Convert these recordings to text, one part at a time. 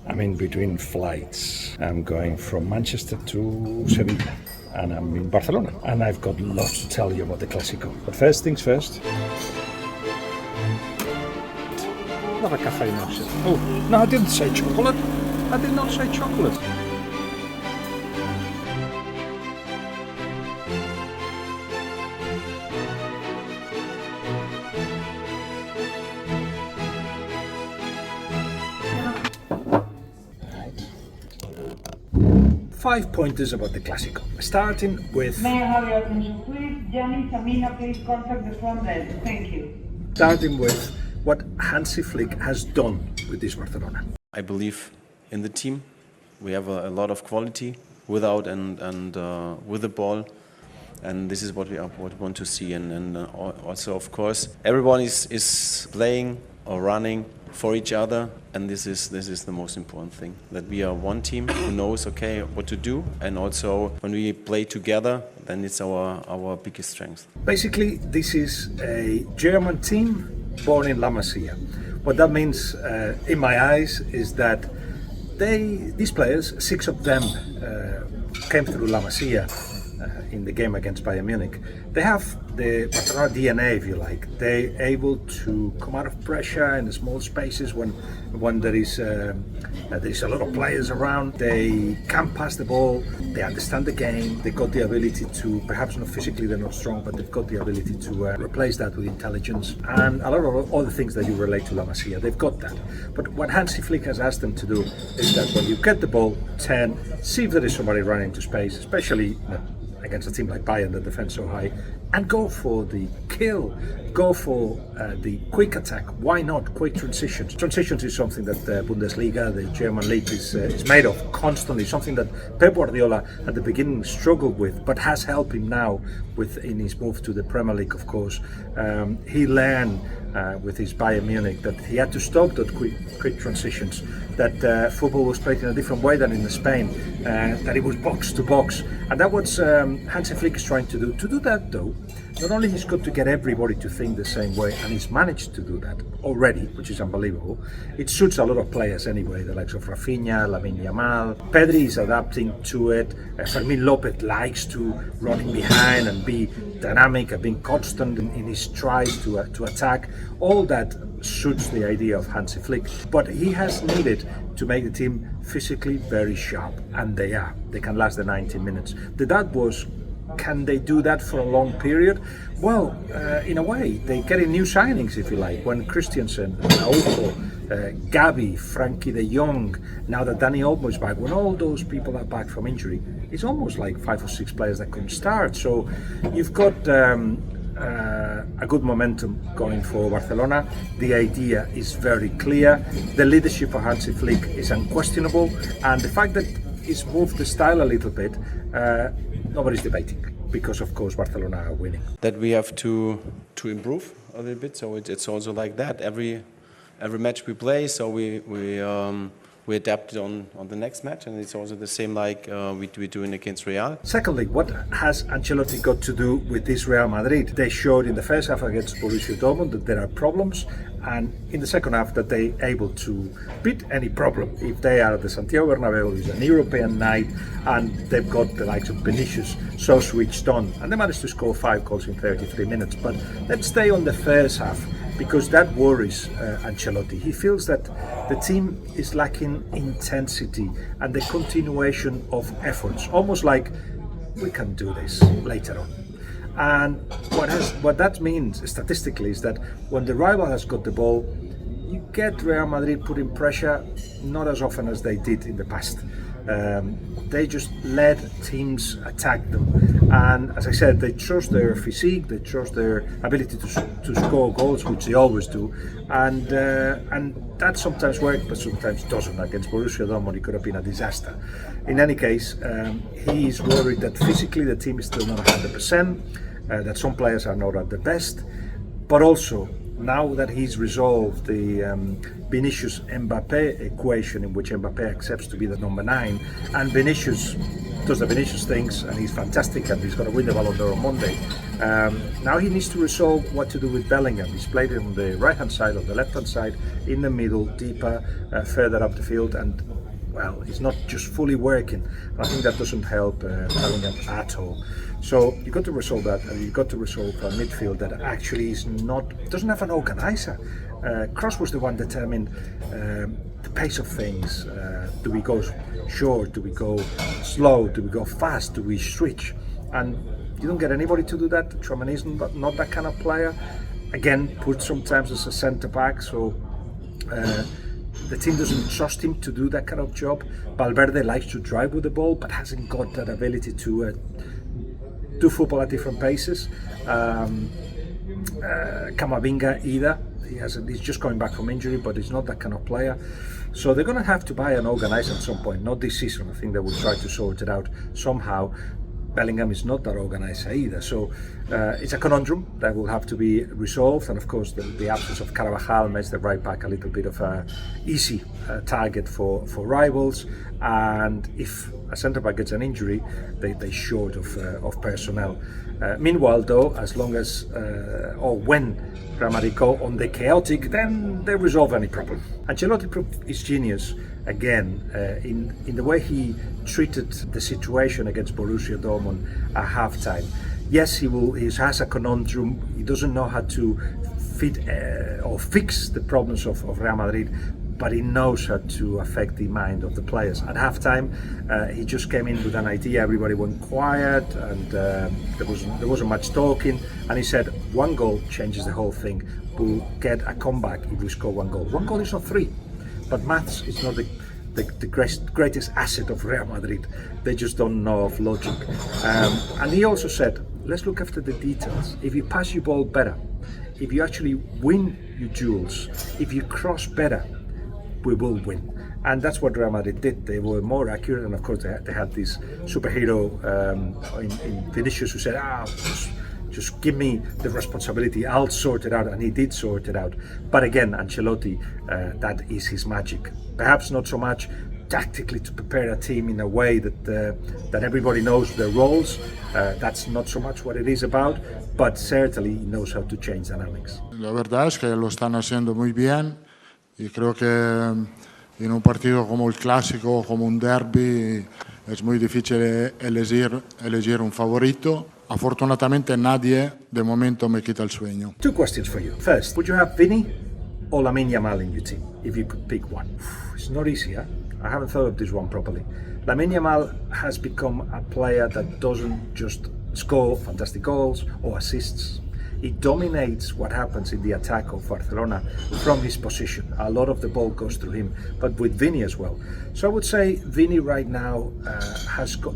I'm in between flights. I'm going from Manchester to Sevilla, and I'm in Barcelona. And I've got lots to tell you about the Clásico. But first things first. Not a cafe motion. Oh, no, I didn't say chocolate. I did not say chocolate. Right. 5 pointers about the Clásico. Starting with... May I have your attention, please? Gianni, Tamina, please contact the front desk. Thank you. Starting with what Hansi Flick has done with this Barcelona. I believe in the team. We have a lot of quality without and with the ball, and this is what we want to see. And also, of course, everyone is playing or running for each other, and this is the most important thing. That we are one team who knows what to do, and also when we play together, then it's our biggest strength. Basically, this is a German team born in La Masia. What that means, in my eyes, is that these players, 6 of them, came through La Masia in the game against Bayern Munich. They have the Barcelona DNA, if you like. They're able to come out of pressure in the small spaces when there is a lot of players around. They can pass the ball. They understand the game. They've got the ability to, perhaps not physically, they're not strong, but they've got the ability to replace that with intelligence and a lot of other things that you relate to La Masia. They've got that. But what Hansi Flick has asked them to do is that when you get the ball, see if there is somebody running into space, especially against a team like Bayern that defends so high, and go for the kill, go for the quick attack. Why not quick transitions? Transitions is something that the Bundesliga, the German league, is made of constantly, something that Pep Guardiola at the beginning struggled with, but has helped him now in his move to the Premier League, of course. He learned with his Bayern Munich that he had to stop those quick transitions, that football was played in a different way than in Spain, that it was box to box, and that was Hansi Flick is trying to do. To do that though, not only he's got to get everybody to think the same way, and he's managed to do that already, which is unbelievable. It suits a lot of players anyway, the likes of Rafinha, Lamal. Pedri is adapting to it. Fermín López likes to run in behind and be dynamic and being constant in his tries to attack. All that suits the idea of Hansi Flick, but he has needed to make the team physically very sharp, and they are. They can last the 90 minutes. The doubt was, can they do that for a long period? Well, in a way, they're getting new signings, if you like. When Christensen, Araujo, Gavi, Frankie de Jong, now that Dani Olmo is back, when all those people are back from injury, it's almost like 5 or 6 players that can start. So you've got a good momentum going for Barcelona. The idea is very clear. The leadership of Hansi Flick is unquestionable, and the fact that he's moved the style a little bit, nobody's debating, because of course Barcelona are winning. That we have to improve a little bit. So it's also like that. Every match we play, so we adapted on the next match, and it's also the same like we're doing against Real. Secondly, what has Ancelotti got to do with this Real Madrid? They showed in the first half against Borussia Dortmund that there are problems, and in the second half that they're able to beat any problem. If they are at the Santiago Bernabeu, it's an European night, and they've got the likes of Vinicius so switched on, and they managed to score 5 goals in 33 minutes. But let's stay on the first half, because that worries Ancelotti. He feels that the team is lacking intensity and the continuation of efforts, almost like we can do this later on. And what that means statistically is that when the rival has got the ball, you get Real Madrid putting pressure not as often as they did in the past. They just let teams attack them, and as I said, they trust their physique, they trust their ability to score goals, which they always do, and that sometimes works but sometimes doesn't. Against Borussia Dortmund it could have been a disaster. In any case, he is worried that physically the team is still not 100%, that some players are not at the best, but also now that he's resolved the Vinicius Mbappé equation, in which Mbappé accepts to be the number 9, and Vinicius does the Vinicius things, and he's fantastic, and he's going to win the Ballon d'Or on Monday. Now he needs to resolve what to do with Bellingham. He's played on the right hand side, on the left hand side, in the middle, deeper, further up the field, and well, he's not just fully working. And I think that doesn't help Bellingham at all. So you've got to resolve that, and you've got to resolve a midfield that actually doesn't have an organizer. Kroos was the one determined the pace of things. Do we go short? Do we go slow? Do we go fast? Do we switch? And you don't get anybody to do that. Tchouaméni is not that kind of player. Again, put sometimes as a centre back, so the team doesn't trust him to do that kind of job. Valverde likes to drive with the ball, but hasn't got that ability to do football at different paces. Camavinga either. He's just coming back from injury, but he's not that kind of player. So they're going to have to buy an organizer at some point. Not this season. I think they will try to sort it out somehow. Bellingham is not that organizer either, so it's a conundrum that will have to be resolved. And of course, the absence of Carvajal makes the right back a little bit of a easy target for rivals. And if a centre back gets an injury, they're short of personnel. Meanwhile, though, as long as or when Real Madrid go on the chaotic, then they resolve any problem. Ancelotti proved his genius again in the way he treated the situation against Borussia Dortmund at halftime. Yes, he has a conundrum. He doesn't know how to fit or fix the problems of Real Madrid, but he knows how to affect the mind of the players. At halftime, he just came in with an idea. Everybody went quiet, and there wasn't much talking. And he said, one goal changes the whole thing. We'll get a comeback if we score one goal. One goal is not three, but maths is not the greatest asset of Real Madrid. They just don't know of logic. And he also said, let's look after the details. If you pass your ball better, if you actually win your duels, if you cross better, we will win. And that's what Real Madrid did. They were more accurate, and of course they had this superhero in Vinicius who said, just give me the responsibility, I'll sort it out. And he did sort it out. But again, Ancelotti, that is his magic. Perhaps not so much tactically to prepare a team in a way that everybody knows their roles. That's not so much what it is about, but certainly he knows how to change dynamics. La verdad es que lo están haciendo muy bien. Y creo que en un partido como el Clásico, como un derby, es muy difícil elegir un favorito. Afortunadamente nadie de momento me quita el sueño. Two questions for you. First, would you have Vini or Lamine Yamal in your team if you could pick one? It's not easy, huh? I haven't thought of this one properly. Lamine Yamal has become a player that doesn't just score fantastic goals or assists. He dominates what happens in the attack of Barcelona from his position. A lot of the ball goes through him, but with Vini as well. So I would say Vini right now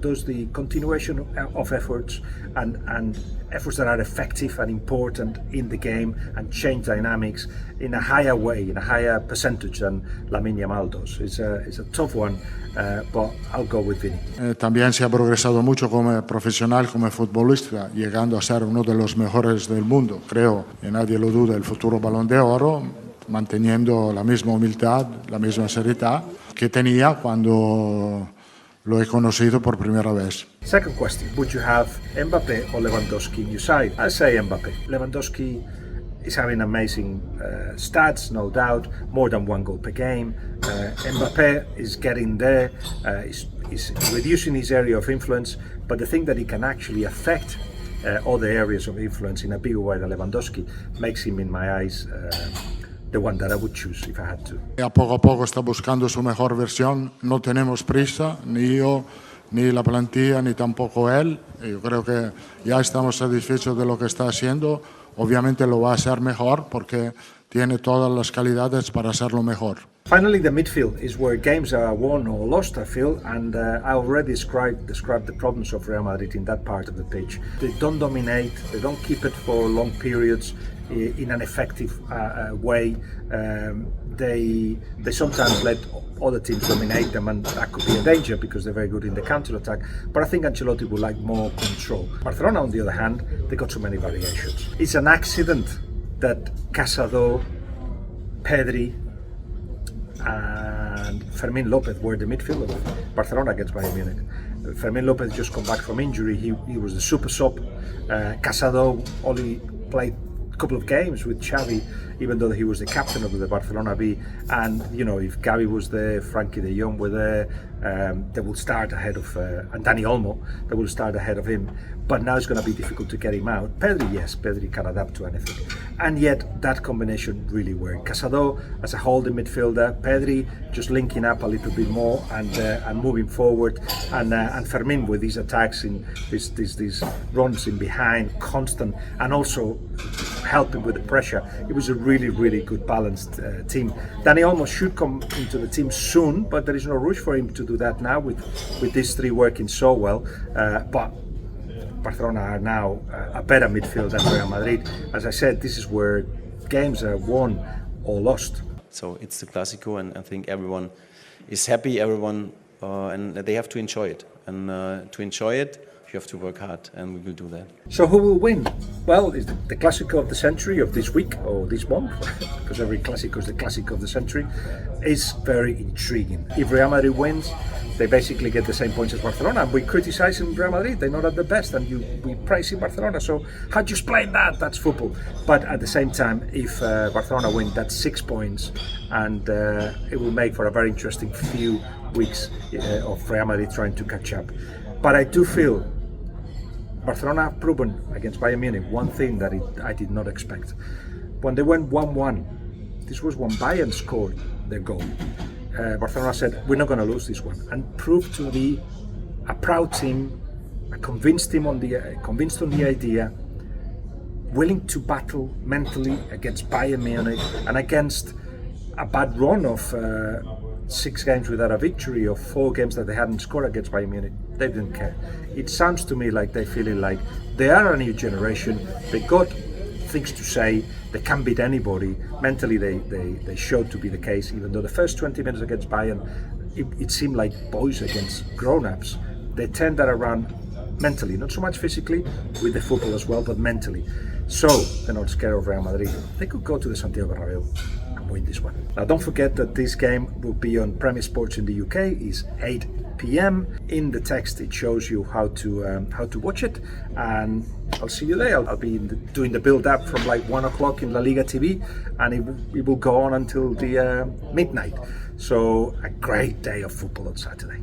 does the continuation of efforts and efforts that are effective and important in the game and change dynamics in a higher way, in a higher percentage than Lamine Yamal does. It's a tough one, but I'll go with Vini. También se ha progresado mucho como profesional, como futbolista, llegando a ser uno de los mejores del mundo. Creo que nadie lo duda, el futuro Balón de Oro, manteniendo la misma humildad, la misma seriedad que tenía cuando lo he conocido por primera vez. Second question, would you have Mbappé or Lewandowski in your side? I say Mbappé. Lewandowski is having amazing stats, no doubt, more than one goal per game. Mbappé is getting there, is reducing his area of influence, but the thing that he can actually affect other areas of influence in a bigger way than Lewandowski makes him, in my eyes, the one that I would choose if I had to. A poco está buscando su mejor versión. No tenemos prisa, ni yo, ni la plantilla, ni tampoco él. Yo creo que ya estamos satisfechos de lo que está haciendo. Obviamente lo va a hacer mejor porque tiene todas las calidades para hacerlo mejor. Finally, the midfield is where games are won or lost, I feel, and I already described the problems of Real Madrid in that part of the pitch. They don't dominate, they don't keep it for long periods in an effective way. They sometimes let other teams dominate them, and that could be a danger because they're very good in the counter-attack. But I think Ancelotti would like more control. Barcelona, on the other hand, they got so many variations. It's an accident that Casado, Pedri, and Fermín López were the midfield of Barcelona against Bayern Munich. Fermín López just come back from injury. He was the super sub. Casado only played a couple of games with Xavi even though he was the captain of the Barcelona B. And if Gavi was there, Frankie de Jong were there, they will start ahead of and Dani Olmo. They will start ahead of him. But now it's going to be difficult to get him out. Pedri, yes, Pedri can adapt to anything. And yet that combination really worked. Casado as a holding midfielder, Pedri just linking up a little bit more and moving forward, and Fermin with these attacks in these runs in behind, constant, and also helping with the pressure. It was a really, really good balanced team. Dani Olmo should come into the team soon, but there is no rush for him to do that now with these three working so well. But Barcelona are now a better midfield than Real Madrid. As I said, this is where games are won or lost. So it's the Clasico, and I think everyone is happy, and they have to enjoy it. And to enjoy it, you have to work hard, and we will do that. So who will win? Well, it's the Clasico of the century of this week or this month, because every Clasico is the Clasico of the century, is very intriguing. If Real Madrid wins, they basically get the same points as Barcelona. And we criticize Real Madrid, they're not at the best, and we praise in Barcelona. So how do you explain that? That's football. But at the same time, if Barcelona win, that's 6 points, and it will make for a very interesting few weeks of Real Madrid trying to catch up. But I do feel Barcelona have proven against Bayern Munich one thing that I did not expect. When they went 1-1, this was when Bayern scored their goal. Barcelona said, we're not going to lose this one, and proved to be a proud team, convinced on the idea, willing to battle mentally against Bayern Munich and against a bad run of 6 games without a victory, or 4 games that they hadn't scored against Bayern Munich. They didn't care. It sounds to me like they're feeling like they are a new generation. They got things to say. They can beat anybody. Mentally, they showed to be the case. Even though the first 20 minutes against Bayern, it seemed like boys against grown-ups. They turned that around mentally, not so much physically with the football as well, but mentally. So they're not scared of Real Madrid. They could go to the Santiago Bernabeu and win this one. Now, don't forget that this game will be on Premier Sports in the UK. It's 8 p.m. In the text, it shows you how to watch it, and I'll see you there. I'll be doing the build-up from like 1 o'clock in La Liga TV, and it will go on until the midnight. So a great day of football on Saturday.